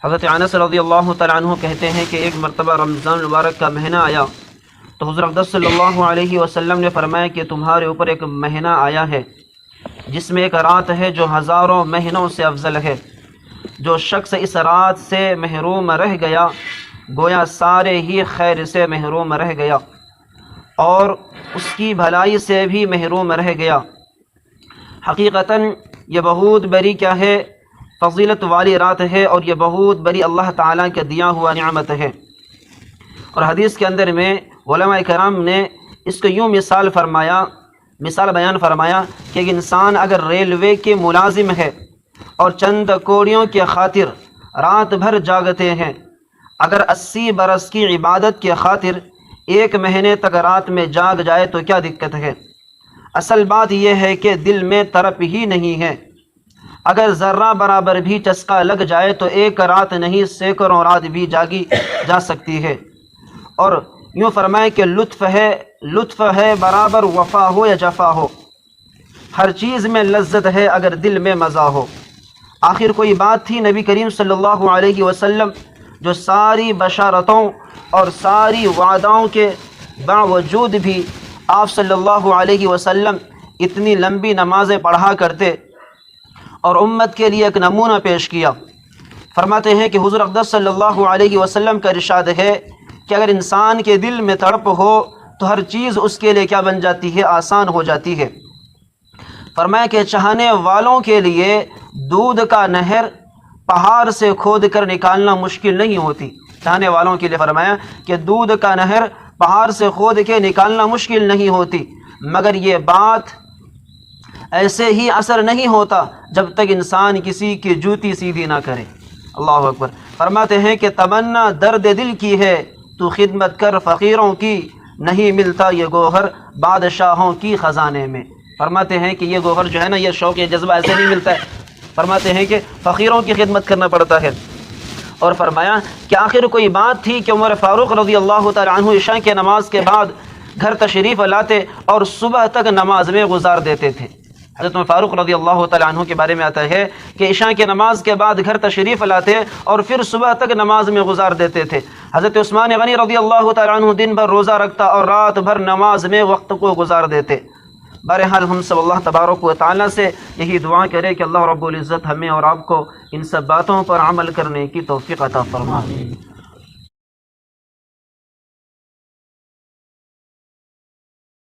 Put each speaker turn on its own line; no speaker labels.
حضرت انس رضی اللہ تعالیٰ عنہ کہتے ہیں کہ ایک مرتبہ رمضان المبارک کا مہینہ آیا تو حضور اقدس صلی اللہ علیہ وسلم نے فرمایا کہ تمہارے اوپر ایک مہینہ آیا ہے جس میں ایک رات ہے جو ہزاروں مہینوں سے افضل ہے. جو شخص اس رات سے محروم رہ گیا گویا سارے ہی خیر سے محروم رہ گیا اور اس کی بھلائی سے بھی محروم رہ گیا. حقیقتاً یہ بہت بڑی کیا ہے فضیلت والی رات ہے اور یہ بہت بڑی اللہ تعالیٰ کا دیا ہوا نعمت ہے. اور حدیث کے اندر میں علماء کرام نے اس کو یوں مثال بیان فرمایا کہ ایک انسان اگر ریلوے کے ملازم ہے اور چند کوڑیوں کی خاطر رات بھر جاگتے ہیں، اگر 80 برس کی عبادت کی خاطر ایک مہینے تک رات میں جاگ جائے تو کیا دقت ہے؟ اصل بات یہ ہے کہ دل میں تڑپ ہی نہیں ہے. اگر ذرہ برابر بھی چسکا لگ جائے تو ایک رات نہیں سینکڑوں رات بھی جاگی جا سکتی ہے. اور یوں فرمائے کہ لطف ہے برابر وفا ہو یا جفا ہو، ہر چیز میں لذت ہے اگر دل میں مزہ ہو. آخر کوئی بات تھی نبی کریم صلی اللہ علیہ وسلم جو ساری بشارتوں اور ساری وعدوں کے باوجود بھی آپ صلی اللہ علیہ وسلم اتنی لمبی نمازیں پڑھا کرتے اور امت کے لیے ایک نمونہ پیش کیا. فرماتے ہیں کہ حضور اقدس صلی اللہ علیہ وسلم کا ارشاد ہے کہ اگر انسان کے دل میں تڑپ ہو تو ہر چیز اس کے لیے کیا بن جاتی ہے؟ آسان ہو جاتی ہے. فرمایا کہ چاہنے والوں کے لیے دودھ کا نہر پہاڑ سے کھود کر نکالنا مشکل نہیں ہوتی. چاہنے والوں کے لیے فرمایا کہ دودھ کا نہر پہاڑ سے کھود کے نکالنا مشکل نہیں ہوتی، مگر یہ بات ایسے ہی اثر نہیں ہوتا جب تک انسان کسی کی جوتی سیدھی نہ کرے. اللہ اکبر. فرماتے ہیں کہ تمنا درد دل کی ہے تو خدمت کر فقیروں کی، نہیں ملتا یہ گوہر بادشاہوں کی خزانے میں. فرماتے ہیں کہ یہ گوہر جو ہے نا، یہ شوق یہ جذبہ ایسے نہیں ملتا ہے. فرماتے ہیں کہ فقیروں کی خدمت کرنا پڑتا ہے. اور فرمایا کہ آخر کوئی بات تھی کہ عمر فاروق رضی اللہ تعالیٰ عنہ عشاء کے نماز کے بعد گھر تشریف لاتے اور صبح تک نماز میں گزار دیتے تھے. حضرت عمر فاروق رضی اللہ تعالیٰ عنہ کے بارے میں آتا ہے کہ عشاء کے نماز کے بعد گھر تشریف لاتے اور پھر صبح تک نماز میں گزار دیتے تھے. حضرت عثمان غنی رضی اللہ تعالیٰ عنہ دن بھر روزہ رکھتا اور رات بھر نماز میں وقت کو گزار دیتے. بہرحال ہم سب اللہ تبارک و تعالیٰ سے یہی دعا کرے کہ اللہ رب العزت ہمیں اور آپ کو ان سب باتوں پر عمل کرنے کی توفیق عطا فرمائے.